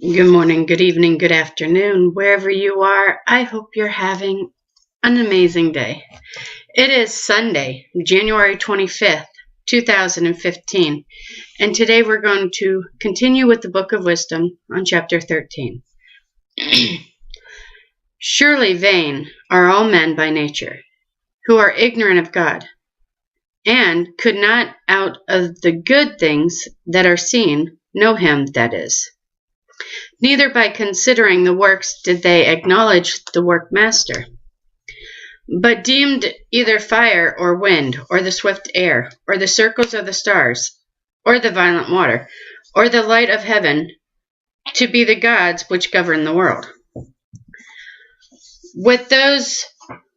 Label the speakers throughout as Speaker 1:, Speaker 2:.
Speaker 1: Good morning, good evening, good afternoon, wherever you are. I hope you're having an amazing day. It is Sunday, January 25th, 2015, and today we're going to continue with the Book of Wisdom on chapter 13. Surely vain are all men by nature, who are ignorant of God, and could not out of the good things that are seen know him that is. Neither by considering the works did they acknowledge the workmaster, but deemed either fire or wind, or the swift air, or the circles of the stars, or the violent water, or the light of heaven, to be the gods which govern the world. With those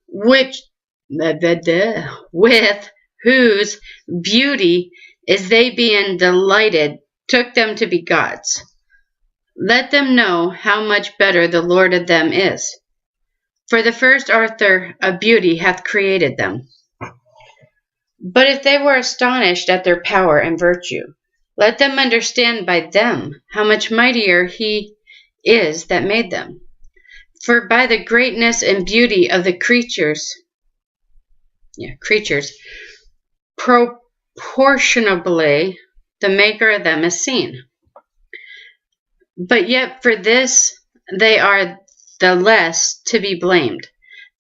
Speaker 1: with whose beauty is they being delighted, took them to be gods. Let them know how much better the Lord of them is. For the first author of beauty hath created them. But if they were astonished at their power and virtue, let them understand by them how much mightier he is that made them. For by the greatness and beauty of the creatures, proportionably the maker of them is seen. But yet for this they are the less to be blamed,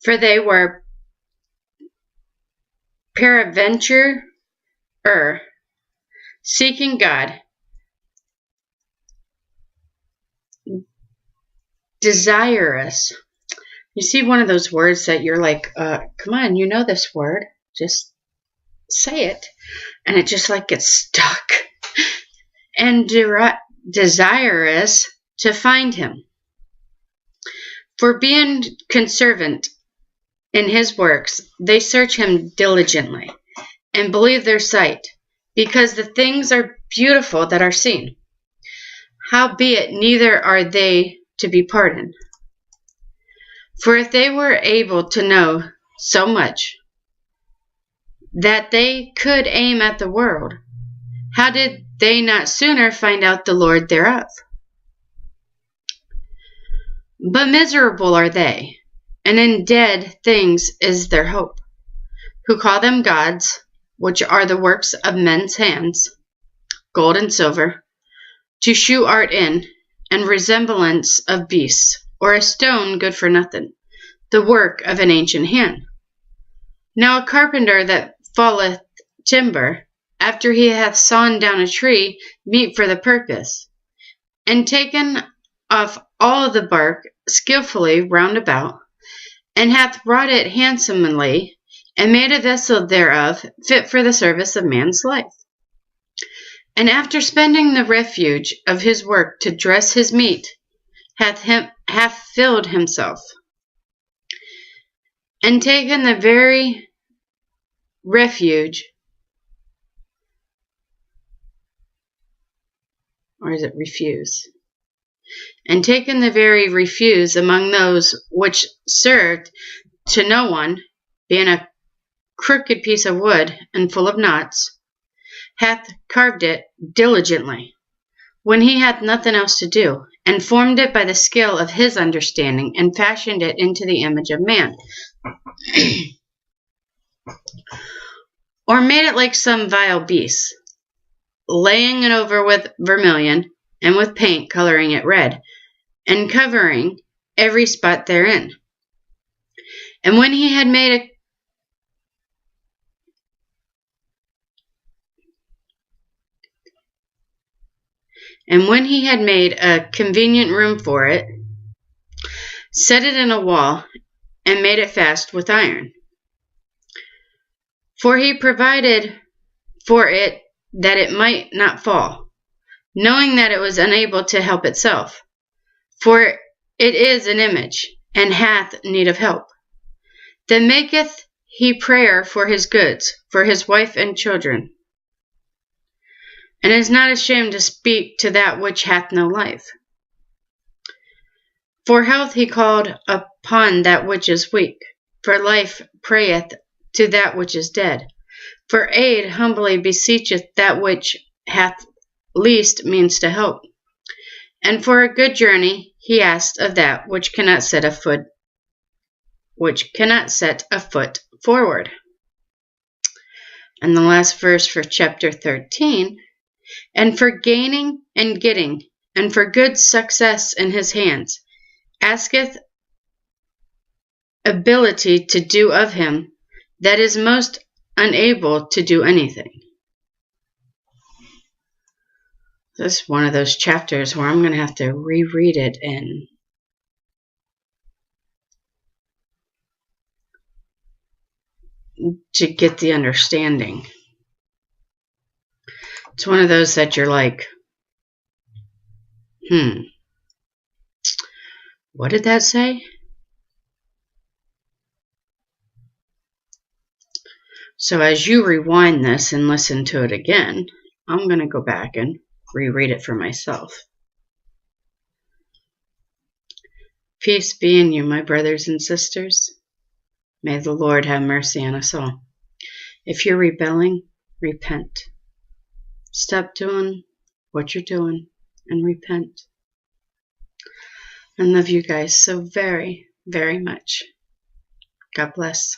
Speaker 1: for they were peradventure seeking God, desirous. You see one of those words that you're like, come on, you know this word, just say it, and it just like gets stuck. And desirous to find him. For being conservant in his works, they search him diligently, and believe their sight, because the things are beautiful that are seen. Howbeit neither are they to be pardoned. For if they were able to know so much, that they could aim at the world, how did they not sooner find out the Lord thereof? But miserable are they, and in dead things is their hope, who call them gods, which are the works of men's hands, gold and silver, to shew art in, and resemblance of beasts, or a stone good for nothing, the work of an ancient hand. Now a carpenter that falleth timber, after he hath sawn down a tree meet for the purpose, and taken off all the bark skillfully round about, and hath wrought it handsomely, and made a vessel thereof fit for the service of man's life. And after spending the refuge of his work to dress his meat, hath filled himself, and taken the very refuge, or is it refuse? And taken the very refuse among those which served to no one, being a crooked piece of wood and full of knots, hath carved it diligently, when he hath nothing else to do, and formed it by the skill of his understanding, and fashioned it into the image of man. Or made it like some vile beast, laying it over with vermilion, and with paint coloring it red, and covering every spot therein. And when he had made a convenient room for it, set it in a wall, and made it fast with iron. For he provided for it that it might not fall, knowing that it was unable to help itself, for it is an image, and hath need of help. Then maketh he prayer for his goods, for his wife and children, and is not ashamed to speak to that which hath no life. For health he called upon that which is weak, for life prayeth to that which is dead. For aid humbly beseecheth that which hath least means to help. And for a good journey he asked of that which cannot set a foot forward. And the last verse for chapter 13, and for gaining and getting, and for good success in his hands, asketh ability to do of him that is most unable to do anything. This is one of those chapters where I'm going to have to reread it and to get the understanding. It's one of those that you're like, what did that say? So as you rewind this and listen to it again, I'm going to go back and reread it for myself. Peace be in you, my brothers and sisters. May the Lord have mercy on us all. If you're rebelling, repent. Stop doing what you're doing and repent. I love you guys so very, very much. God bless.